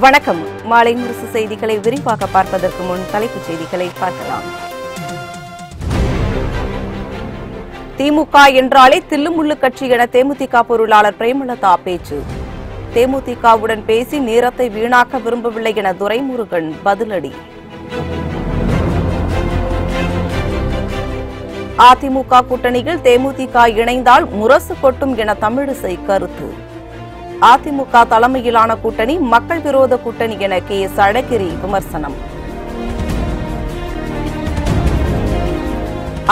வணக்கம். மாலை முரசு செய்திகளை விரிவாக பார்ப்பதற்கு முன் தலைப்புச் செய்திகளை பார்க்கலாம். திமுக என்றாலே தில்லுமுள்ளு கட்சி என தேமுதிக பொருளாளர் பிரேமலதா பேச்சு. தேமுதிகவுடன் பேசி நேரத்தை வீணாக்க விரும்பவில்லை என துரைமுருகன் பதிலடி. அதிமுக கூட்டணியில் தேமுதிக இணைந்தால் முரசு கொட்டும் என தமிழிசை கருத்து. அதிமுக தலைமையிலான கூட்டணி மக்கள் விரோத கூட்டணி என KS அழகிரி விமர்சனம்.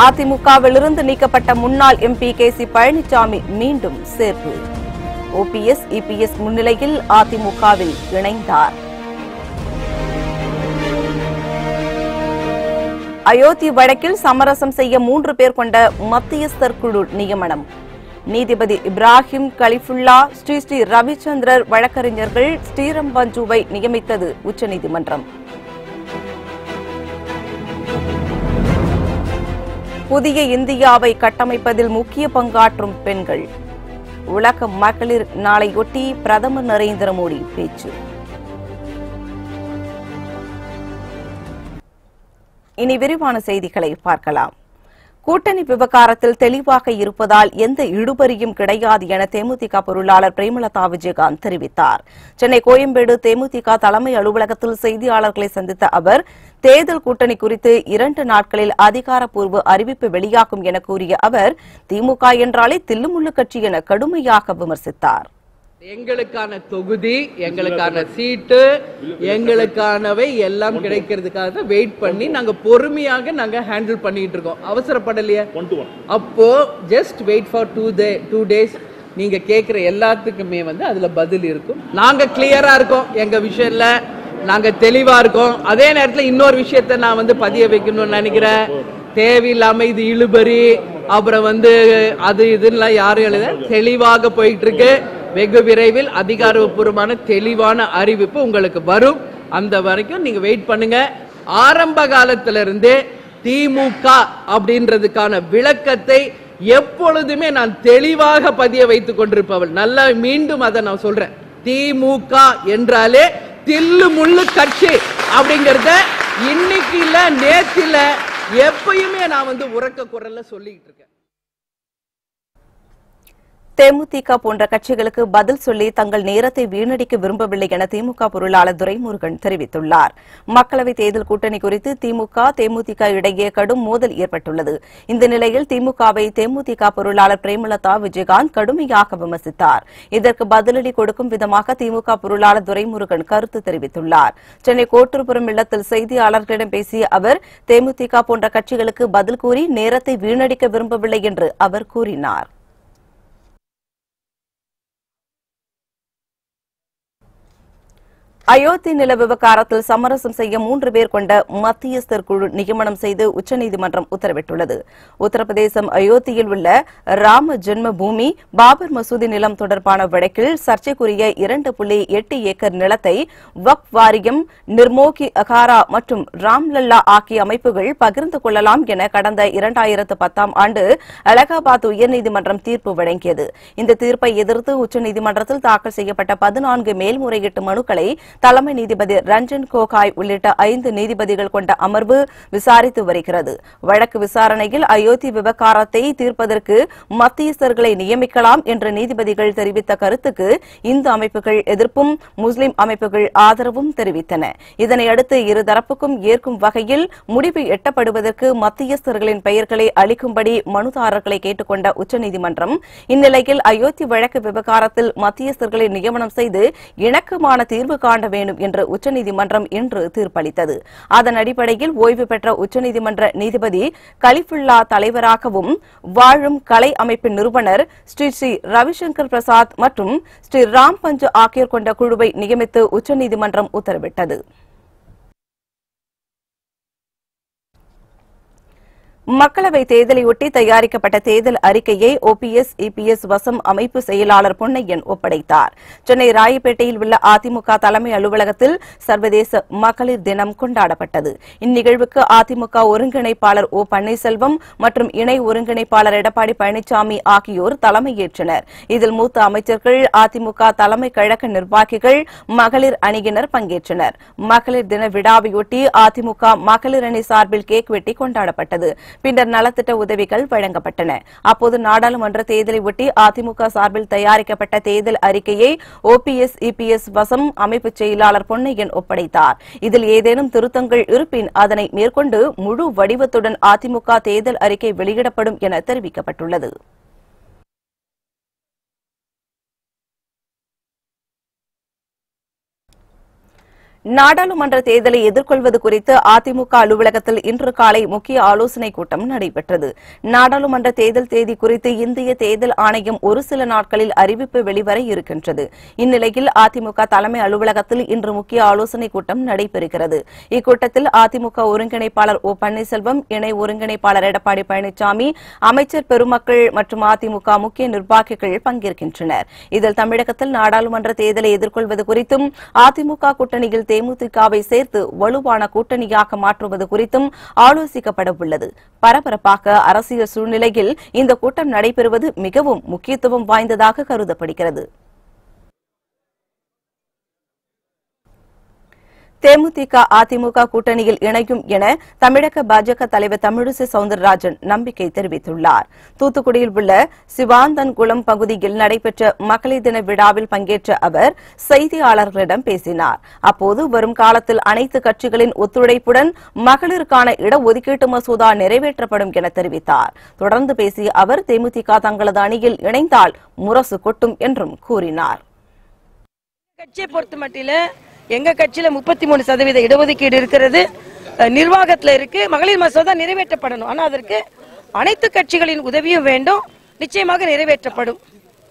அதிமுகவிலிருந்து நீக்கப்பட்ட முன்னாள் MP KC பழனிசாமி மீண்டும் சேர்ப்பு. OPS EPS முன்னிலையில் அதிமுகவில் இணைந்தார். அயோத்தி வழக்கில் சமரசம் செய்ய 3 பேர் கொண்ட மத்தியஸ்தர் குழு நியமனம். நீதிபதி இப்ராஹிம் கலிஃபுல்லா, ஸ்ரீ ரவிச்சந்திரர் வழக்கறிஞர்கள் ஸ்ரீரம் பஞ்சுவை நியமித்தது உச்சநீதிமன்றம். புதிய இந்தியாவை கட்டமைப்பதில் முக்கிய பங்காற்றும் பெண்கள். உலக மகளிர் நாளையொட்டி பிரதமர் நரேந்திர மோடி பேச்சு. இனி விரிவான செய்திகளை பார்க்கலாம். கூட்டணி விவகாரத்தில் தெளிவாக இருப்பதால் எந்த இழுபறியும் கிடையாது என தேமுதிக பொருளாளர் பிரேமலதா விஜயகாந்த் தெரிவித்தார். சென்னை கோயம்பேடு தேமுதிக தலைமை அலுவலகத்தில் செய்தியாளர்களை சந்தித்த அவர், தேர்தல் கூட்டணி குறித்து 2 நாட்களில் அதிகாரப்பூர்வ அறிவிப்பு வெளியாகும் என கூறிய அவர், திமுக என்றாலே தில்லுமுள்ளு கட்சி என கடுமையாக விமர்சித்தார். எங்களுக்கான தொகுதி, எங்களுக்கான சீட்டு, எங்களுக்கானவை எல்லாம் கிடைக்கிறதுக்காக வெயிட் பண்ணி நாங்க பொறுமையாக நாங்க ஹேண்டில் பண்ணிட்டு இருக்கோம். அவசரப்படலையே. அப்போ ஜஸ்ட் வெயிட் ஃபார் 2 days. நீங்க கேட்கிற எல்லாத்துக்குமே அதுல பதில் இருக்கும். நாங்க கிளியரா இருக்கோம். எங்க விஷயத்துல நாங்க தெளிவா இருக்கோம். அதே நேரத்தில் இன்னொரு விஷயத்த நான் பதிய வைக்கணும்னு நினைக்கிறேன். தேவையில்லாம இது இழுபறி, அப்புறம் அது இதுன்னு யாரும் எழுத தெளிவாக போயிட்டு இருக்கு. வெகு விரைவில் அதிகாரப்பூர்வமான தெளிவான அறிவிப்பு உங்களுக்கு வரும். அந்த வரைக்கும் நீங்க வெயிட் பண்ணுங்க. ஆரம்ப காலத்திலிருந்தே திமுக அப்படின்றதுக்கான விளக்கத்தை எப்பொழுதுமே நான் தெளிவாக பதிய வைத்துக் கொண்டிருப்பவள். நல்லா மீண்டும் அதை நான் சொல்றேன். திமுக என்றாலே தில்லு முள்ளு கட்சி அப்படிங்கறத இன்னைக்கு இல்ல, நேத்து இல்ல, எப்பயுமே நான் உரக்க குரல்ல சொல்லிட்டு இருக்கேன். தேமுதிக போன்ற கட்சிகளுக்கு பதில் சொல்லி தங்கள் நேரத்தை வீணடிக்க விரும்பவில்லை என திமுக பொருளாளர் துரைமுருகன் தெரிவித்துள்ளார். மக்களவைத் தேர்தல் கூட்டணி குறித்து திமுக தேமுதிக இடையே கடும் மோதல் ஏற்பட்டுள்ளது. இந்த நிலையில் திமுகவை தேமுதிக பொருளாளர் பிரேமலதா விஜயகாந்த் கடுமையாக விமர்சித்தார். இதற்கு பதிலடி கொடுக்கும் விதமாக திமுக பொருளாளர் துரைமுருகன் கருத்து தெரிவித்துள்ளார். சென்னை கோட்டூர்புரம் இல்லத்தில் செய்தியாளர்களிடம் பேசிய அவர், தேமுதிக போன்ற கட்சிகளுக்கு பதில் கூறி நேரத்தை வீணடிக்க விரும்பவில்லை என்று அவர் கூறினார். அயோத்தி நில விவகாரத்தில் சமரசம் செய்ய 3 பேர் கொண்ட மத்தியஸ்தர் குழு நியமனம் செய்து உச்சநீதிமன்றம் உத்தரவிட்டுள்ளது. உத்தரப்பிரதேசம் அயோத்தியில் உள்ள ராம ஜென்ம பூமி பாபர் மசூதி நிலம் தொடர்பான வழக்கில் சர்ச்சைக்குரிய 2.8 ஏக்கர் நிலத்தை வக்ஃப் வாரியம், நிர்மோகி அகாரா மற்றும் ராம்லல்லா ஆகிய அமைப்புகள் பகிர்ந்து கொள்ளலாம் என கடந்த 2010ஆம் ஆண்டு அலகாபாத் உயர்நீதிமன்றம் தீர்ப்பு வழங்கியது. இந்த தீர்ப்பை எதிர்த்து உச்சநீதிமன்றத்தில் தாக்கல் செய்யப்பட்ட 14 மேல்முறையீட்டு மனுக்களை தலைமை நீதிபதி ரஞ்சன் கோகாய் உள்ளிட்ட 5 நீதிபதிகள் கொண்ட அமர்வு விசாரித்து வருகிறது. வழக்கு விசாரணையில் அயோத்தி விவகாரத்தை தீர்ப்பதற்கு மத்தியஸ்தர்களை நியமிக்கலாம் என்று நீதிபதிகள் தெரிவித்த கருத்துக்கு இந்து அமைப்புகள் எதிர்ப்பும் முஸ்லிம் அமைப்புகள் ஆதரவும் தெரிவித்தன. இதனையடுத்து இருதரப்புக்கும் ஏற்கும் வகையில் முடிவு எட்டப்படுவதற்கு மத்தியஸ்தர்களின் பெயர்களை அளிக்கும்படி மனுதாரர்களை கேட்டுக் கொண்ட உச்சநீதிமன்றம், இந்நிலையில் அயோத்தி வழக்கு விவகாரத்தில் மத்தியஸ்தர்களை நியமனம் செய்து இணக்கமான தீர்வு காண வேண்டும் என்று உச்சநீதிமன்றம் இன்று தீர்ப்பளித்தது. அதன் அடிப்படையில் ஓய்வு பெற்ற உச்சநீதிமன்ற நீதிபதி கலிஃபுல்லா தலைவராகவும் வாழும் கலை அமைப்பின் நிறுவனர் ஸ்ரீ ரவிசங்கர் பிரசாத் மற்றும் ஸ்ரீ ராம் பஞ்சு ஆகியோர் கொண்ட குழுவை நியமித்து உச்சநீதிமன்றம் உத்தரவிட்டது. மக்களவை தேர்தலையொட்டி தயாரிக்கப்பட்ட தேர்தல் அறிக்கையை OPS EPS வசம் அமைப்பு செயலாளர் பொன்னையன் ஒப்படைத்தார். சென்னை ராயப்பேட்டையில் உள்ள அதிமுக தலைமை அலுவலகத்தில் சர்வதேச மகளிர் தினம் கொண்டாடப்பட்டது. இந்நிகழ்வுக்கு அதிமுக ஒருங்கிணைப்பாளர் O பன்னீர்செல்வம் மற்றும் இணை ஒருங்கிணைப்பாளர் எடப்பாடி பழனிசாமி ஆகியோர் தலைமையேற்றனர். இதில் மூத்த அமைச்சர்கள், அதிமுக தலைமை கழக நிர்வாகிகள், மகளிர் அணியினர் பங்கேற்றனர். மகளிர் தின விழாவையொட்டி அதிமுக மகளிர் அணி சார்பில் கேக் வெட்டி கொண்டாடப்பட்டது. பின்னர் நலத்திட்ட உதவிகள் வழங்கப்பட்டன. அப்போது நாடாளுமன்ற தேர்தலை ஒட்டி அதிமுக சார்பில் தயாரிக்கப்பட்ட தேர்தல் அறிக்கையை OPS EPS வசம் அமைப்பு செயலாளர் பொன்னையன் ஒப்படைத்தார். இதில் ஏதேனும் திருத்தங்கள் இருப்பின் அதனை மேற்கொண்டு முழு வடிவத்துடன் அதிமுக தேர்தல் அறிக்கை வெளியிடப்படும் என தெரிவிக்கப்பட்டுள்ளது. நாடாளுமன்ற தேர்தலை எதிர்கொள்வது குறித்து அதிமுக அலுவலகத்தில் இன்று காலை முக்கிய ஆலோசனைக் கூட்டம் நடைபெற்றது. நாடாளுமன்ற தேர்தல் தேதி குறித்து இந்திய தேர்தல் ஆணையம் ஒரு சில நாட்களில் அறிவிப்பு வெளிவர இருக்கின்றது. இந்நிலையில் அதிமுக தலைமை அலுவலகத்தில் இன்று முக்கிய ஆலோசனைக் கூட்டம் நடைபெறுகிறது. இக்கூட்டத்தில் அதிமுக ஒருங்கிணைப்பாளர் O பன்னீர்செல்வம், இணை ஒருங்கிணைப்பாளர் எடப்பாடி பழனிசாமி, அமைச்சர் பெருமக்கள் மற்றும் அதிமுக முக்கிய நிர்வாகிகள் பங்கேற்கின்றனர். இதில் தமிழகத்தில் நாடாளுமன்ற தேர்தலை எதிர்கொள்வது குறித்தும் அதிமுக கூட்டணியில் தேமுதிகவை சேர்த்து வலுவான கூட்டணியாக மாற்றுவது குறித்தும் ஆலோசிக்கப்பட உள்ளது. பரபரப்பாக அரசியல் சூழ்நிலையில் இந்த கூட்டம் நடைபெறுவது மிகவும் முக்கியத்துவம் வாய்ந்ததாக கருதப்படுகிறது. தேமுதிக அதிமுக கூட்டணியில் இணையும் என தமிழக பாஜக தலைவர் தமிழிசை சவுந்தரராஜன் நம்பிக்கை தெரிவித்துள்ளார். தூத்துக்குடியில் உள்ள சிவாந்தன்குளம் பகுதியில் நடைபெற்ற மகளிர் தின விழாவில் பங்கேற்ற அவர் செய்தியாளர்களிடம் பேசினார். அப்போது வரும் காலத்தில் அனைத்து கட்சிகளின் ஒத்துழைப்புடன் மகளிருக்கான இடஒதுக்கீட்டு மசோதா நிறைவேற்றப்படும் என தெரிவித்தார். தொடர்ந்து பேசிய அவர் தேமுதிக தங்களது அணியில் இணைந்தால் முரசு கொட்டும் என்றும் கூறினார். எங்க கட்சியில 33% இடஒதுக்கீடு இருக்கிறது, நிர்வாகத்தில் இருக்கு. மகளிர் மசோதா நிறைவேற்றப்படணும். ஆனா அதற்கு அனைத்து கட்சிகளின் உதவியும் வேண்டும். நிச்சயமாக நிறைவேற்றப்படும்.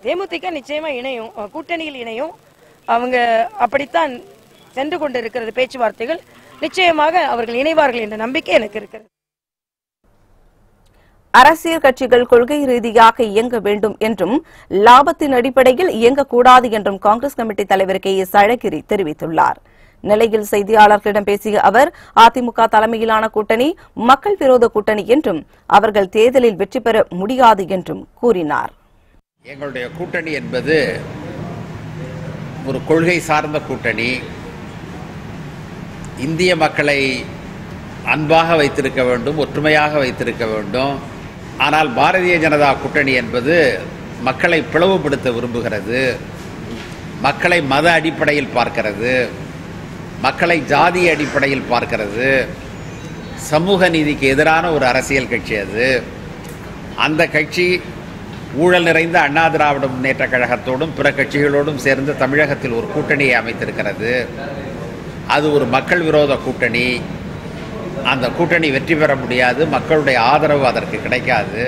தேமுதிக நிச்சயமா இணையும், கூட்டணியில் இணையும். அவங்க அப்படித்தான் சென்று கொண்டிருக்கிறது பேச்சுவார்த்தைகள். நிச்சயமாக அவர்கள் இணைவார்கள் என்ற நம்பிக்கை எனக்கு இருக்கிறது. அரசியல் கட்சிகள் கொள்கை ரீதியாக இயங்க வேண்டும் என்றும் லாபத்தின் அடிப்படையில் இயங்கக்கூடாது என்றும் காங்கிரஸ் கமிட்டி தலைவர் KS அழகிரி தெரிவித்துள்ளார். நிலையில் செய்தியாளர்களிடம் பேசிய அவர் அதிமுக தலைமையிலான கூட்டணி மக்கள் விரோத கூட்டணி என்றும் அவர்கள் தேர்தலில் வெற்றி பெற முடியாது என்றும் கூறினார். எங்களுடைய கூட்டணி என்பது ஒரு கொள்கை சார்ந்த கூட்டணி. இந்திய மக்களை அன்பாக வைத்திருக்க வேண்டும், ஒற்றுமையாக வைத்திருக்க வேண்டும். ஆனால் பாரதிய ஜனதா கூட்டணி என்பது மக்களை பிளவுபடுத்த விரும்புகிறது, மக்களை மத அடிப்படையில் பார்க்கிறது, மக்களை ஜாதி அடிப்படையில் பார்க்கிறது. சமூக நீதிக்கு எதிரான ஒரு அரசியல் கட்சி அது. அந்த கட்சி ஊழல் நிறைந்த அண்ணா திராவிட முன்னேற்ற கழகத்தோடும் பிற கட்சிகளோடும் சேர்ந்து தமிழகத்தில் ஒரு கூட்டணியை அமைத்திருக்கிறது. அது ஒரு மக்கள் விரோத கூட்டணி. அந்த கூட்டணி வெற்றி பெற முடியாது, மக்களுடைய ஆதரவு அதற்கு கிடைக்காது.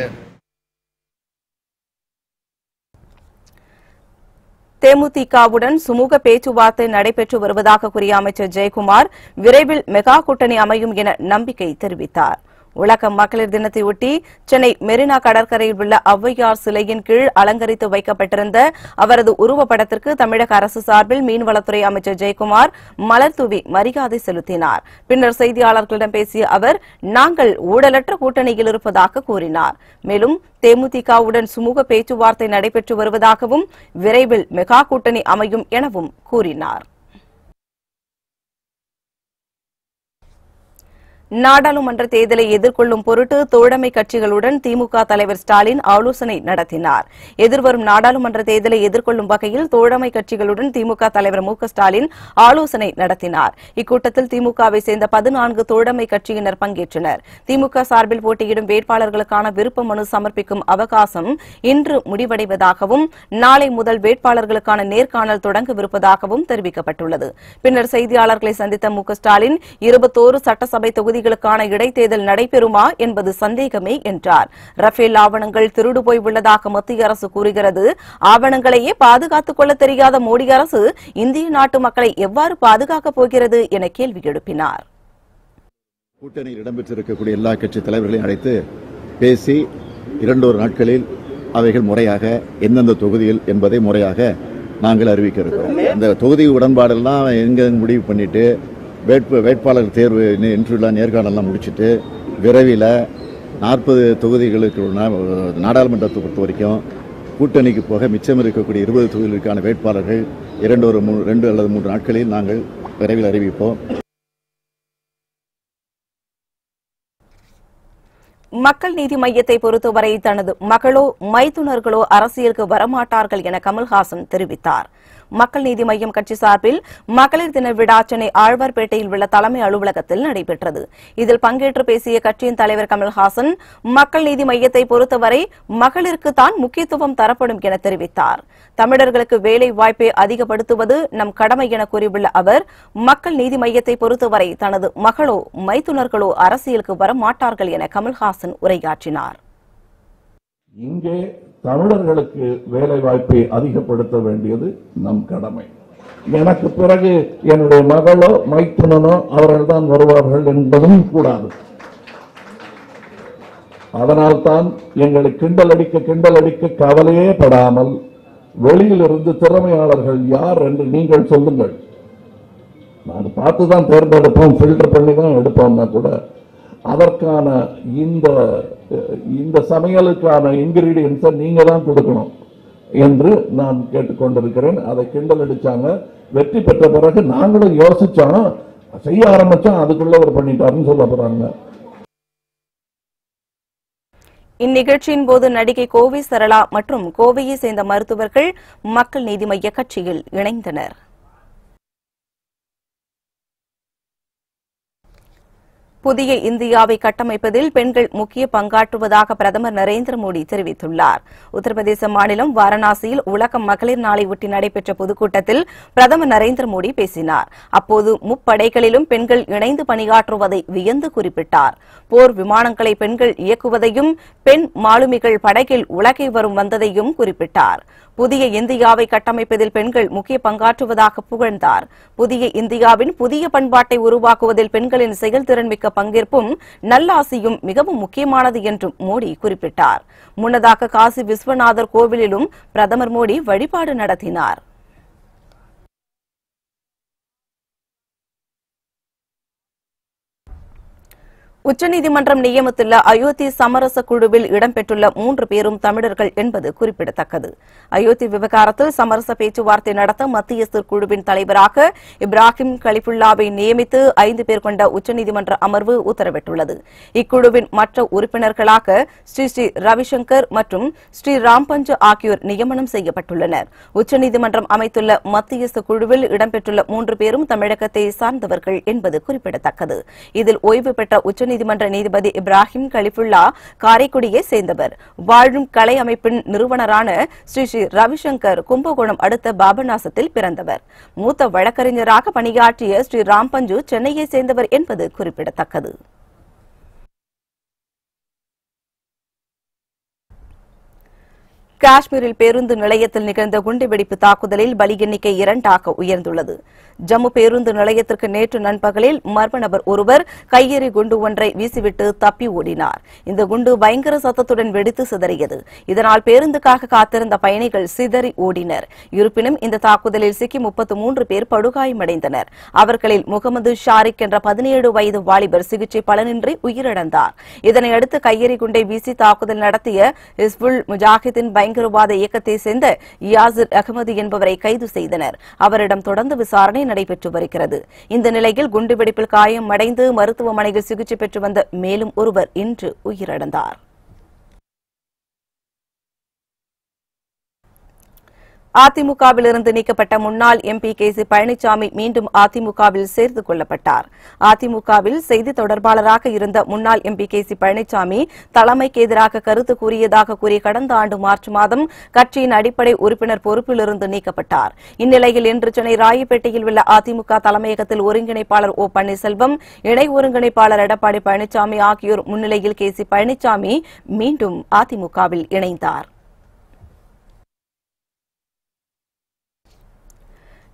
தேமுதிகவுடன் சுமூக பேச்சுவார்த்தை நடைபெற்று வருவதாக கூறிய அமைச்சர் ஜெயக்குமார் விரைவில் மெகா கூட்டணி அமையும் என நம்பிக்கை தெரிவித்தார். உலக மகளிர் தினத்தையொட்டி சென்னை மெரினா கடற்கரையில் உள்ள ஔவையார் சிலையின் கீழ் அலங்கரித்து வைக்கப்பட்டிருந்த அவரது உருவப்படத்திற்கு தமிழக அரசு சார்பில் மீன்வளத்துறை அமைச்சர் ஜெயக்குமார் மலர் தூவி மரியாதை செலுத்தினார். பின்னர் செய்தியாளர்களிடம் பேசிய அவர் நாங்கள் ஊழலற்ற கூட்டணியில் இருப்பதாக கூறினார். மேலும் தேமுதிகவுடன் சுமூக பேச்சுவார்த்தை நடைபெற்று வருவதாகவும் விரைவில் மெகா கூட்டணி அமையும் எனவும் கூறினார். நாடாளுமன்ற தேர்தலை எதிர்கொள்ளும் பொருட்டு தோழமை கட்சிகளுடன் திமுக தலைவர் ஸ்டாலின் ஆலோசனை நடத்தினார். எதிர்வரும் நாடாளுமன்ற தேர்தலை எதிர்கொள்ளும் வகையில் தோழமை கட்சிகளுடன் திமுக தலைவர் மு க ஸ்டாலின் ஆலோசனை நடத்தினார். இக்கூட்டத்தில் திமுகவை சேர்ந்த 14 தோழமை கட்சியினர் பங்கேற்றனர். திமுக சார்பில் போட்டியிடும் வேட்பாளர்களுக்கான விருப்ப மனு சமர்ப்பிக்கும் அவகாசம் இன்று முடிவடைவதாகவும் நாளை முதல் வேட்பாளர்களுக்கான நேர்காணல் தொடங்கவிருப்பதாகவும் தெரிவிக்கப்பட்டுள்ளது. பின்னர் செய்தியாளர்களை சந்தித்த மு க ஸ்டாலின் 21 சட்டசபை தொகுதிகளுக்கான இடைத்தேர்தல் நடைபெறுமா என்பது சந்தேகமே என்றார். ரஃபேல் ஆவணங்கள் திருடு போய் உள்ளதாக மத்திய அரசு கூறுகிறது. ஆவணங்களையே பாதுகாத்துக் கொள்ள தெரியாத மோடி அரசு இந்திய நாட்டு மக்களை எவ்வாறு பாதுகாக்கப் போகிறது என கேள்வி எழுப்பினார். கூட்டணியில் இடம்பெற்றிருக்கக்கூடிய எல்லா கட்சி தலைவர்களையும் அழைத்து பேசி 2 நாட்களில் அவைகள் முறையாக எந்தெந்த தொகுதியில் என்பதை முறையாக நாங்கள் அறிவிக்க இருக்கிறோம். அந்த தொகுதி உடன்பாடெல்லாம் எங்க முடிவு பண்ணிட்டு வேட்பாளர் தேர்வு இன்டர்வியூ நேர்காணலாம் முடிச்சுட்டு விரைவில் 40 தொகுதிகளுக்கு நாடாளுமன்றத்தை பொறுத்த வரைக்கும் கூட்டணிக்கு போக மிச்சம் இருக்கக்கூடிய 20 தொகுதிகளுக்கான வேட்பாளர்கள் 2 அல்லது 3 நாட்களில் நாங்கள் விரைவில் அறிவிப்போம். மக்கள் நீதி மையத்தை பொறுத்தவரை தனது மகளோ மைத்துனர்களோ அரசியலுக்கு வரமாட்டார்கள் என கமல்ஹாசன் தெரிவித்தார். மக்கள் நீதி மையம் கட்சி சார்பில் மகளிர் தின விழா சென்னை ஆழ்வார்பேட்டையில் உள்ள தலைமை அலுவலகத்தில் நடைபெற்றது. இதில் பங்கேற்று பேசிய கட்சியின் தலைவர் கமல்ஹாசன் மக்கள் நீதி மையத்தை பொறுத்தவரை மகளிருக்கு தான் முக்கியத்துவம் தரப்படும் என தெரிவித்தார். தமிழர்களுக்கு வேலை வாய்ப்பை அதிகப்படுத்துவது நம் கடமை என கூறியுள்ள அவர் மக்கள் நீதி மையத்தை பொறுத்தவரை தனது மகளோ மைத்துனர்களோ அரசியலுக்கு வரமாட்டார்கள் என கமல்ஹாசன் உரையாற்றினார். இங்கே தமிழர்களுக்கு வேலை வாய்ப்பை அதிகப்படுத்த வேண்டியது நம் கடமை. எனக்கு பிறகு என்னுடைய மகளோ மைத்துனனோ அவர்கள் தான் வருவார்கள் என்பதும் கூடாது. அதனால்தான் எங்களை கிண்டல் அடிக்க கவலையே படாமல் வெளியிலிருந்து திறமையாளர்கள் யார் என்று நீங்கள் சொல்லுங்கள். நான் பார்த்துதான் தேர்ந்தெடுப்போம், ஃபில்டர் பண்ணி தான் எடுப்போம்னா கூட அதற்கான இந்த சமையலுக்கான இன்கிரீடியன்ஸை நீங்க தான் கொடுக்கணும் என்று நான் கேட்டுக்கொண்டிருக்கிறேன். அதை கிண்டல் அடிச்சாங்க. வெற்றி பெற்ற பிறகு நாங்களும் யோசிச்சோம், செய்ய ஆரம்பிச்சோம், அதுக்குள்ள ஒரு பண்ணிட்டாருன்னு சொல்ல போறாங்க. இந்நிகழ்ச்சியின் போது நடிகை கோவை சரளா மற்றும் கோவையை சேர்ந்த மருத்துவர்கள் மக்கள் நீதி மய்ய கட்சியில் இணைந்தனர். புதிய இந்தியாவை கட்டமைப்பதில் பெண்கள் முக்கிய பங்காற்றுவதாக பிரதமர் நரேந்திர மோடி தெரிவித்துள்ளார். உத்தரப்பிரதேச மாநிலம் வாரணாசியில் உலக மகளிர் நாளை ஒட்டி நடைபெற்ற பொதுக்கூட்டத்தில் பிரதமர் நரேந்திர மோடி பேசினார். அப்போது முப்படைகளிலும் பெண்கள் இணைந்து பணியாற்றுவதை வியந்து குறிப்பிட்டார். போர் விமானங்களை பெண்கள் இயக்குவதையும் பெண் மாலுமிகள் படகில் உலகை வரும் வந்ததையும் குறிப்பிட்டார். புதிய இந்தியாவை கட்டமைப்பதில் பெண்கள் முக்கிய பங்காற்றுவதாக புகழ்ந்தார். புதிய இந்தியாவின் புதிய பண்பாட்டை உருவாக்குவதில் பெண்களின் செயல்திறன் மிக்க பங்கேற்பும் நல்லாசியும் மிகவும் முக்கியமானது என்றும் மோடி குறிப்பிட்டார். முன்னதாக காசி விஸ்வநாதர் கோவிலிலும் பிரதமர் மோடி வழிபாடு நடத்தினார். உச்சநீதிமன்றம் நியமித்துள்ள அயோத்தி சமரச குழுவில் இடம்பெற்றுள்ள 3 பேரும் தமிழர்கள் என்பது குறிப்பிடத்தக்கது. அயோத்தி விவகாரத்தில் சமரச பேச்சுவார்த்தை நடத்த மத்தியஸ்தர் குழுவின் தலைவராக இப்ராஹிம் கலிஃபுல்லாவை நியமித்து 5 பேர் கொண்ட உச்சநீதிமன்ற அமர்வு உத்தரவிட்டுள்ளது. இக்குழுவின் மற்ற உறுப்பினர்களாக ஸ்ரீ ரவிசங்கர் மற்றும் ஸ்ரீ ராம்பஞ்ச் ஆகியோர் நியமனம் செய்யப்பட்டுள்ளனர். உச்சநீதிமன்றம் அமைத்துள்ள மத்தியஸ்த குழுவில் இடம்பெற்றுள்ள 3 பேரும் தமிழகத்தை சார்ந்தவர்கள் என்பது குறிப்பிடத்தக்கது. இதில் ஓய்வு பெற்ற உச்சநீதிமன்ற நீதிபதி இப்ராஹிம் கலிஃபுல்லா காரைக்குடியை சேர்ந்தவர். வாழும் கலை அமைப்பின் நிறுவனரான ஸ்ரீ ரவிசங்கர் கும்பகோணம் அடுத்த பாபநாசத்தில் பிறந்தவர். மூத்த வழக்கறிஞராக பணியாற்றிய ஸ்ரீ ராம்பஞ்சு சென்னையை சேர்ந்தவர் என்பது குறிப்பிடத்தக்கது. காஷ்மீரில் பேருந்து நிலையத்தில் நிகழ்ந்த குண்டுவெடிப்பு தாக்குதலில் பலி எண்ணிக்கை 2ஆக உயர்ந்துள்ளது. ஜம்மு பேருந்து நிலையத்திற்கு நேற்று நண்பகலில் மர்ம நபர் ஒருவர் கையெறி குண்டு ஒன்றை வீசிவிட்டு தப்பி ஓடினார். இந்த குண்டு பயங்கர சத்தத்துடன் வெடித்து சிதறியது. இதனால் பேருந்துக்காக காத்திருந்த பயணிகள் சிதறி ஓடினர். இருப்பினும் இந்த தாக்குதலில் சிக்கி 33 பேர் படுகாயமடைந்தனர். அவர்களில் முகமது ஷாரிக் என்ற 17 வயது வாலிபர் சிகிச்சை பலனின்றி உயிரிழந்தார். இதனையடுத்து கையெறி குண்டை வீசி தாக்குதல் நடத்திய ஹிஸ்புல் முஜாஹிதின் பயங்கரவாத இயக்கத்தை சேர்ந்த யாசிர் அகமது என்பவரை கைது செய்தனர். அவரிடம் தொடர்ந்து விசாரணை நடைபெற்று வருகிறது. இந்த நிலையில் குண்டுவெடிப்பில் காயமடைந்து மருத்துவமனையில் சிகிச்சை பெற்று வந்த மேலும் ஒருவர் இன்று உயிரிழந்தார். அதிமுகவிலிருந்து நீக்கப்பட்ட முன்னாள் எம்பி கேசி பழனிசாமி மீண்டும் அதிமுகவில் சேர்த்துக் கொள்ளப்பட்டார். அதிமுகவில் செய்தி தொடர்பாளராக இருந்த முன்னாள் எம்பி கேசி பழனிசாமி தலைமைக்கு எதிராக கருத்து கூறியதாக கூறி கடந்த ஆண்டு மார்ச் மாதம் கட்சியின் அடிப்படை உறுப்பினர் பொறுப்பிலிருந்து நீக்கப்பட்டார். இந்நிலையில் இன்று சென்னை ராயப்பேட்டையில் உள்ள அதிமுக தலைமையகத்தில் ஒருங்கிணைப்பாளர் ஓ பன்னீர்செல்வம், இணை ஒருங்கிணைப்பாளர் எடப்பாடி பழனிசாமி ஆகியோர் முன்னிலையில் கேசி பழனிசாமி மீண்டும் அதிமுகவில் இணைந்தார்.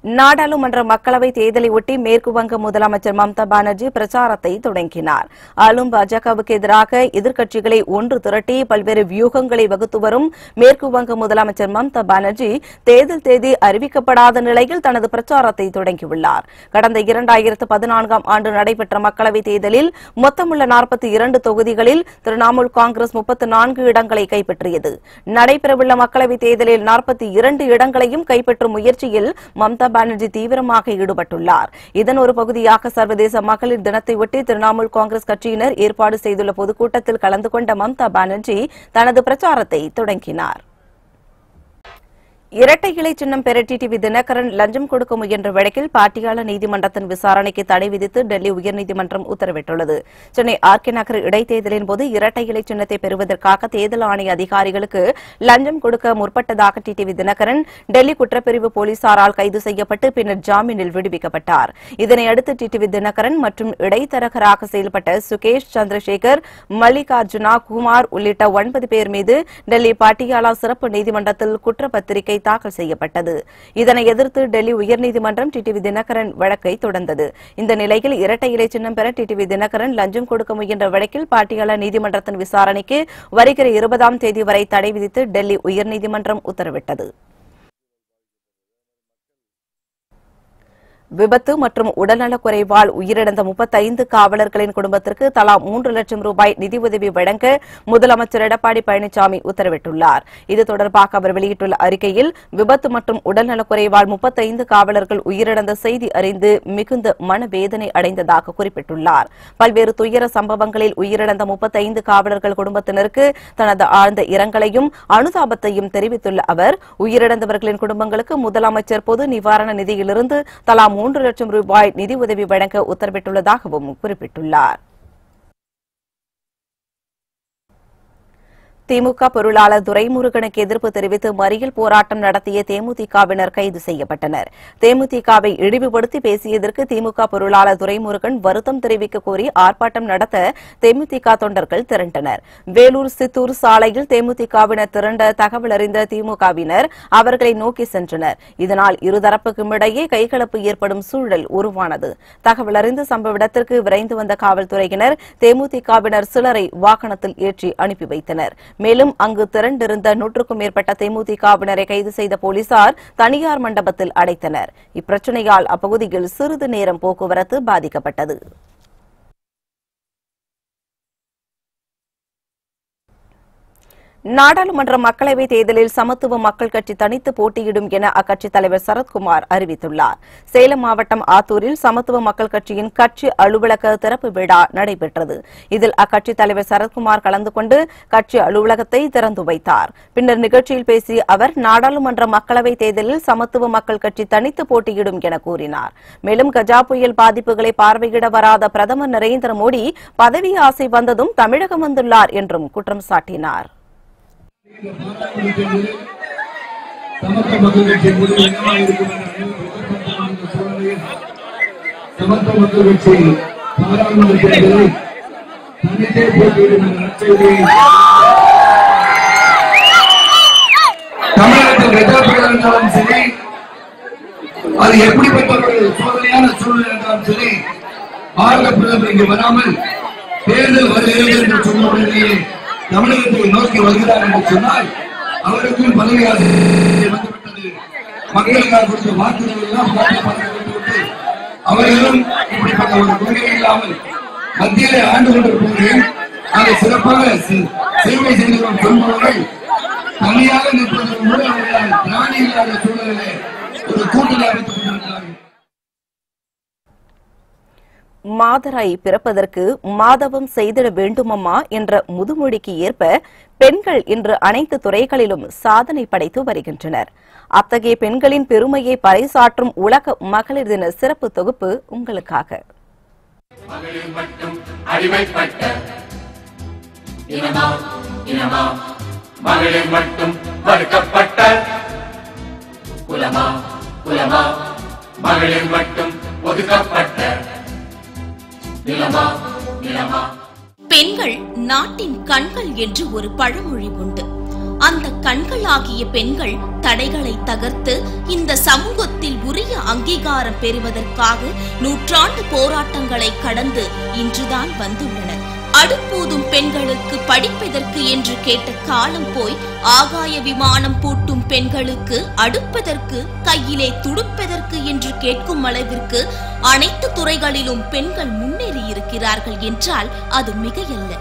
நாடாளுமன்ற மக்களவை தேர்தலை ஒட்டி மேற்குவங்க முதலமைச்சர் மம்தா பானர்ஜி பிரச்சாரத்தை தொடங்கினார். ஆளும் பாஜகவுக்கு எதிராக எதிர்க்கட்சிகளை ஒன்று திரட்டி பல்வேறு வியூகங்களை வகுத்து வரும் மேற்குவங்க முதலமைச்சர் மம்தா பானர்ஜி தேர்தல் தேதி அறிவிக்கப்படாத நிலையில் தனது பிரச்சாரத்தை தொடங்கியுள்ளார். கடந்த 2014ஆம் ஆண்டு நடைபெற்ற மக்களவைத் தேர்தலில் மொத்தமுள்ள 42 தொகுதிகளில் திரிணாமுல் காங்கிரஸ் 34 இடங்களை கைப்பற்றியது. நடைபெறவுள்ள மக்களவைத் தேர்தலில் 42 இடங்களையும் கைப்பற்றும் முயற்சியில் மம்தா பானர்ஜி தீவிரமாக ஈடுபட்டுள்ளார். இதன் ஒரு பகுதியாக சர்வதேச மகளிர் தினத்தையொட்டி திரிணாமுல் காங்கிரஸ் கட்சியினர் ஏற்பாடு செய்துள்ள பொதுக்கூட்டத்தில் கலந்து கொண்ட மம்தா பானர்ஜி தனது பிரச்சாரத்தை தொடங்கினார். இரட்டை இலை சின்னம் பெற டிடிவி தினகரன் லஞ்சம் கொடுக்க முயன்ற வழக்கில் பாட்டியாளர் நீதிமன்றத்தின் விசாரணைக்கு தடை விதித்து டெல்லி உயர்நீதிமன்றம் உத்தரவிட்டுள்ளது. சென்னை ஆர்கே நகர் இடைத்தேர்தலின் போது இரட்டை இலை சின்னத்தை பெறுவதற்காக தேர்தல் ஆணைய அதிகாரிகளுக்கு லஞ்சம் கொடுக்க முற்பட்டதாக டிடிவி தினகரன் டெல்லி குற்றப்பிரிவு போலீசாரால் கைது செய்யப்பட்டு பின்னர் ஜாமீனில் விடுவிக்கப்பட்டார். இதனையடுத்து டிடிவி தினகரன் மற்றும் இடைத்தரகராக செயல்பட்ட சுகேஷ் சந்திரசேகர், மல்லிகார்ஜுனா குமார் உள்ளிட்ட 9 பேர் மீது டெல்லி பாட்டியாலா சிறப்பு நீதிமன்றத்தில் குற்றப்பத்திரிகை தாக்கல் செய்யப்பட்டது. இதனை எதிர்த்து டெல்லி உயர்நீதிமன்றம் டிடிவி தினகரன் வழக்கை தொடர்ந்தது. இந்த நிலையில் இரட்டை இலை சின்னம் பெற டிடிவி தினகரன் லஞ்சம் கொடுக்க முயன்ற வழக்கில் பாட்டியாலா நீதிமன்றத்தின் விசாரணைக்கு வருகிற 20ஆம் தேதி வரை தடை விதித்து டெல்லி உயர்நீதிமன்றம் உத்தரவிட்டது. விபத்து மற்றும் உடல்நலக்குறைவால் உயிரிழந்த 35 காவலர்களின் குடும்பத்திற்கு தலா 3 லட்சம் ரூபாய் நிதியுதவி வழங்க முதலமைச்சர் எடப்பாடி பழனிசாமி உத்தரவிட்டுள்ளார். இது தொடர்பாக அவர் வெளியிட்டுள்ள அறிக்கையில், விபத்து மற்றும் உடல்நலக்குறைவால் 35 காவலர்கள் உயிரிழந்த செய்தி அறிந்து மிகுந்த மனவேதனை அடைந்ததாக குறிப்பிட்டுள்ளார். பல்வேறு துயர சம்பவங்களில் உயிரிழந்த 35 காவலர்கள் குடும்பத்தினருக்கு தனது ஆழ்ந்த இரங்கலையும் அனுதாபத்தையும் தெரிவித்துள்ள அவர், உயிரிழந்தவர்களின் குடும்பங்களுக்கு முதலமைச்சர் பொது நிவாரண நிதியிலிருந்து தலா 3 லட்சம் ரூபாய் நிதி உதவி வழங்க உத்தரவிட்டுள்ளதாகவும் குறிப்பிட்டுள்ளார். திமுக பொருளாளர் துரைமுருகனுக்கு எதிர்ப்பு தெரிவித்து மறியல் போராட்டம் நடத்திய தேமுதிகவினர் கைது செய்யப்பட்டனர். தேமுதிகவை இழிவுபடுத்தி பேசியதற்கு திமுக பொருளாளர் துரைமுருகன் வருத்தம் தெரிவிக்க கோரி ஆர்ப்பாட்டம் நடத்த தேமுதிக தொண்டர்கள் திரண்டனர். வேலூர் சித்தூர் சாலையில் தேமுதிகவினர் திரண்ட தகவல் அறிந்த திமுகவினர் அவர்களை நோக்கி சென்றனர். இதனால் இருதரப்புக்கும் இடையே கைகலப்பு ஏற்படும் சூழல் உருவானது. தகவல் அறிந்து சம்பவ இடத்திற்கு விரைந்து வந்த காவல்துறையினர் தேமுதிகவினர் சிலரை வாகனத்தில் ஏற்றி அனுப்பி வைத்தனர். மேலும் அங்கு திரண்டிருந்த 100க்கும் மேற்பட்ட தேமுதிகவினரை கைது செய்த போலீசார் தனியார் மண்டபத்தில் அடைத்தனர். இப்பிரச்சினையால் அப்பகுதியில் சிறிது நேரம் போக்குவரத்து பாதிக்கப்பட்டது. நாடாளுமன்ற மக்களவைத் தேர்தலில் சமத்துவ மக்கள் கட்சி தனித்து போட்டியிடும் என அக்கட்சித் தலைவர் சரத்குமார் அறிவித்துள்ளார். சேலம் மாவட்டம் ஆத்தூரில் சமத்துவ மக்கள் கட்சியின் கட்சி அலுவலக திறப்பு விழா நடைபெற்றது. இதில் அக்கட்சித் தலைவர் சரத்குமார் கலந்து கொண்டு கட்சி அலுவலகத்தை திறந்து வைத்தார். பின்னர் நிகழ்ச்சியில் பேசிய அவர், நாடாளுமன்ற மக்களவைத் தேர்தலில் சமத்துவ மக்கள் கட்சி தனித்து போட்டியிடும் என கூறினார். மேலும் கஜா புயல் பாதிப்புகளை பார்வையிட வராத பிரதமர் நரேந்திர மோடி பதவி ஆசை வந்ததும் தமிழகம் வந்துள்ளார் என்றும் குற்றம் சாட்டினார். சமத்துவ மக்கள் கட்சி பாராளுமன்ற தேர்தலை தனித்தே போட்டியிடும் தமிழகத்தில் கஜா புயல் என்றாலும் சரி, அது எப்படிப்பட்ட ஒரு சோதனையான சூழ்நிலை என்றாலும் சரி, பாரத பிரதமர் இங்கு வராமல் தேர்தல் வருகிறது என்று சொன்ன உடனேயே தமிழகத்தை நோக்கி வருகிறார் என்று சொன்னால் அவருக்கும் பதவி ஆசை வந்துவிட்டது. மக்களுக்காக கொடுத்த வாக்குகள் எல்லாம் அவர்களும் இப்படிப்பட்ட ஒரு கொள்கை இல்லாமல் மத்தியிலே ஆண்டு கொண்டிருப்பவர்கள் அதை சிறப்பாக சேவை செய்து கொள்பவர்கள் தனியாக நிற்பதற்கு கூட அவர்களால் திராணி இல்லாத சூழலிலே ஒரு கூட்டணி அமைத்துக் கொண்டிருக்கிறார்கள். மாதராய் பிறப்பதற்கு மாதவம் செய்திட வேண்டுமம்மா என்ற முதுமொழிக்கு ஏற்ப பெண்கள் இன்று அனைத்து துறைகளிலும் சாதனை படைத்து வருகின்றனர். அத்தகைய பெண்களின் பெருமையை பறைசாற்றும் உலக மகளிர் தின சிறப்பு தொகுப்பு உங்களுக்காக. மகளிர் மட்டும் மறுக்கப்பட்ட குலமா குலமா, மகளிர் மட்டும் ஒதுக்கப்பட்ட நிலமா நிலமா. பெண்கள் நாட்டின் கண்கள் என்று ஒரு பழமொழி உண்டு. அந்த கண்களாகிய பெண்கள் தடைகளை தகர்த்து இந்த சமூகத்தில் உரிய அங்கீகாரம் பெறுவதற்காக நூற்றாண்டு போராட்டங்களை கடந்து இன்றுதான் வந்துள்ளனர். அடுப்பூதும் பெண்களுக்கு படிப்பதற்கு என்று கேட்ட காலம் போய் ஆகாய விமானம் பூட்டும் பெண்களுக்கு அடுப்பதற்கு கையிலே துடுப்பதற்கு என்று கேட்கும் அளவிற்கு அனைத்து துறைகளிலும் பெண்கள் முன்னேறி இருக்கிறார்கள் என்றால் அது மிகையல்ல.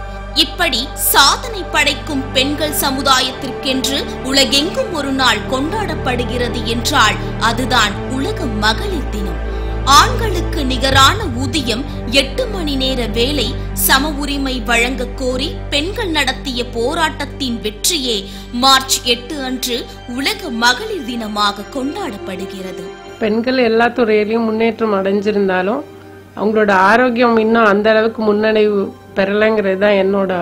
இப்படி சாதனை படைக்கும் பெண்கள் சமுதாயத்திற்கென்று உலகெங்கும் ஒரு நாள் கொண்டாடப்படுகிறது என்றால் அதுதான் உலக மகளிர் தினம். ஆண்களுக்கு நிகரான ஊதியம், 8 மணி நேர வேலை, சம உரிமை வழங்க கோரி பெண்கள் நடத்திய போராட்டத்தின் வெற்றியே மார்ச் 8 அன்று உலக மகளிர் தினமாக கொண்டாடப்படுகிறது. பெண்கள் எல்லா துறையிலையும் முன்னேற்றம் அடைஞ்சிருந்தாலும் அவங்களோட ஆரோக்கியம் இன்னும் அந்த அளவுக்கு முன்னடைவு பெறலைங்கிறது தான் என்னோட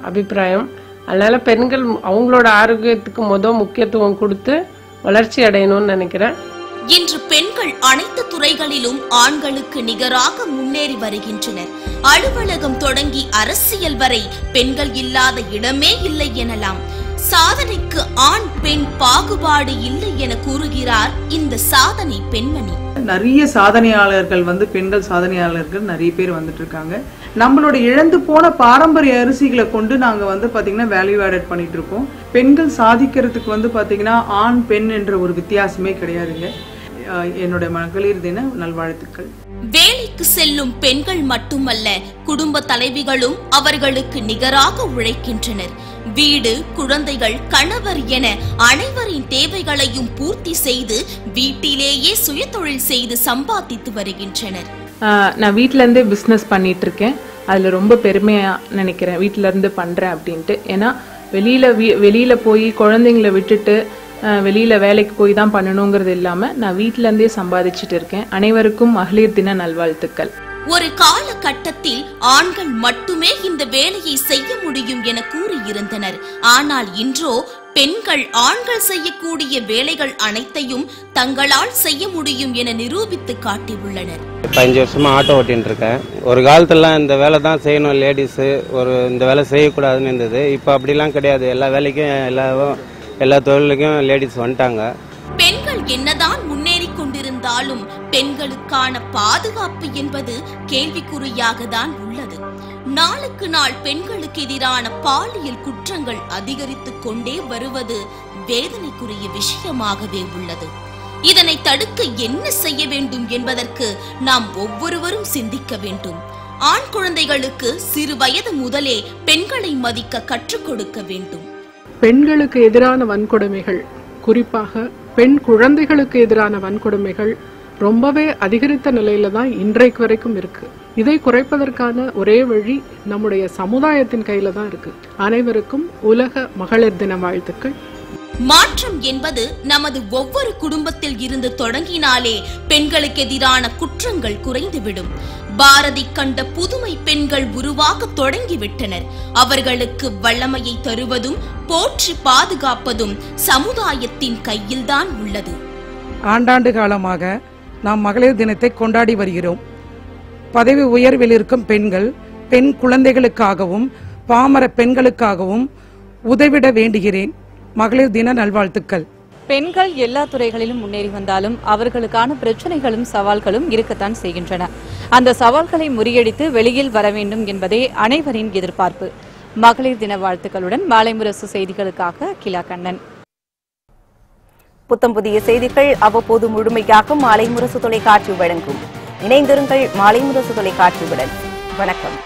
அபிப்பிராயம். அதனால பெண்கள் அவங்களோட ஆரோக்கியத்துக்கு முக்கியத்துவம் கொடுத்து வளர்ச்சி அடையணும்னு நினைக்கிறேன். இன்று பெண்கள் அனைத்து துறைகளிலும் ஆண்களுக்கு நிகராக முன்னேறி வருகின்றனர். அலுவலகம் தொடங்கி அரசியல் வரை பெண்கள் இல்லாத இடமே இல்லை எனலாம். சாதனைக்கு ஆண் பெண் பாகுபாடு இல்லை என கூறுகிறார் இந்த சாதனை பெண்மணி. நிறைய சாதனையாளர்கள் பெண்கள் சாதனையாளர்கள் நிறைய பேர் வந்துட்டு இருக்காங்க. நம்மளோட இழந்து போன பாரம்பரிய அரிசிகளை கொண்டு நாங்க பாத்தீங்கன்னா வேல்யூ ஆடட் பண்ணிட்டு இருக்கோம். பெண்கள் சாதிக்கிறதுக்கு பாத்தீங்கன்னா ஆண் பெண் என்ற ஒரு வித்தியாசமே கிடையாதுங்க. என்னோட மகளிர் தின நல்வாழ்த்துக்கள். வேலைக்கு செல்லும் பெண்கள் மட்டுமல்ல, குடும்ப தலைவிகளும் அவர்களுக்கு நிகராக உழைக்கின்றனர். வீடு, குழந்தைகள், கணவர் என அனைவரின் தேவைகளையும் பூர்த்தி செய்து வீட்டிலேயே சுயதொழில் செய்து சம்பாதித்து வருகின்றனர். நான் வீட்டில இருந்தே பிசினஸ் பண்ணிட்டு இருக்கேன். அதுல ரொம்ப பெருமையா நினைக்கிறேன் வீட்டில இருந்து பண்றேன் அப்படின்ட்டு. ஏன்னா வெளியில போய் குழந்தைங்களை விட்டுட்டு வெளியில வேலைக்கு போய் தான் பண்ணணுங்கிறது இல்லாம நான் வீட்டில இருந்தே சம்பாதிச்சுட்டு இருக்கேன். அனைவருக்கும் மகளிர் தின நல்வாழ்த்துக்கள். ஒரு காலகட்டத்தில் ஆண்கள் மட்டுமே இந்த வேலையை செய்ய முடியும் என கூறியிருந்தனர். ஆனால் இன்றோ பெண்கள் ஆண்கள் செய்யக்கூடிய வேலைகள் அனைத்தையும் தங்களால் செய்ய முடியும் என நிரூபித்து காட்டியுள்ளனர். 5 வருஷமா ஆட்டோ ஓட்டின்னு இருக்கேன். ஒரு காலத்துல இந்த வேலை தான் செய்யணும் லேடிஸு, இந்த வேலை செய்யக்கூடாதுன்னு இருந்தது. இப்போ அப்படிலாம் கிடையாது. எல்லா வேலைக்கும் எல்லா தொழிலுக்கும் லேடிஸ் வந்துட்டாங்க. பெண்கள் என்னதான் முன்னேறி கொண்டிருந்தாலும் பெண்களுக்கான பாதுகாப்பு என்பது கேள்விக்குறியாக தான் உள்ளது. நாளுக்கு நாள் பெண்களுக்கு எதிரான பாலியல் குற்றங்கள் அதிகரித்துக் கொண்டே வருவது வேதனைக்குரிய விஷயமாகவே உள்ளது. இதனை தடுக்க என்ன செய்ய வேண்டும் என்பதற்கு நாம் ஒவ்வொருவரும் சிந்திக்க வேண்டும். ஆண் குழந்தைகளுக்கு சிறு வயது முதலே பெண்களை மதிக்க கற்றுக் கொடுக்க வேண்டும். பெண்களுக்கு எதிரான வன்கொடுமைகள், குறிப்பாக பெண் குழந்தைகளுக்கு எதிரான வன்கொடுமைகள் ரொம்பவே அதிகரித்த நிலையில தான் இன்றைக்கு வரைக்கும் இருக்கு. இதை குறைப்பதற்கான ஒரே வழி நம்முடைய சமுதாயத்தின் கையில தான் இருக்கு. அனைவருக்கும் உலக மகளிர் தின வாழ்த்துக்கள். மாற்றம் என்பது நமது ஒவ்வொரு குடும்பத்தில் இருந்து தொடங்கினாலே பெண்களுக்கு எதிரான குற்றங்கள் குறைந்துவிடும். பாரதி கண்ட புதுமை பெண்கள் உருவாக தொடங்கிவிட்டனர். அவர்களுக்கு வல்லமையை தருவதும் போற்றி பாதுகாப்பதும் சமுதாயத்தின் கையில்தான் உள்ளது. ஆண்டாண்டு காலமாக நாம் மகளிர் தினத்தை கொண்டாடி வருகிறோம். பதவி உயர்வில் இருக்கும் பெண்கள் பெண் குழந்தைகளுக்காகவும் பாமர பெண்களுக்காகவும் உதவிட வேண்டுகிறேன். மகளிர் தின நல்வாழ்த்துக்கள். பெண்கள் எல்லா துறைகளிலும் முன்னேறி வந்தாலும் அவர்களுக்கான பிரச்சனைகளும் சவால்களும் இருக்கத்தான் செய்கின்றன. அந்த சவால்களை முறியடித்து வெளியில் வர வேண்டும் என்பதே அனைவரின் எதிர்பார்ப்பு. மகளிர் தின வாழ்த்துக்களுடன் மாலைமுரசு செய்திகளுக்காக கிலா கண்ணன். புத்தம் புதிய செய்திகள் அவ்வப்போது முழுமையாக மாலைமுரசு தொலைக்காட்சி வழங்கும். இணைந்திருங்கள் மாலைமுரசு தொலைக்காட்சியுடன். வணக்கம்.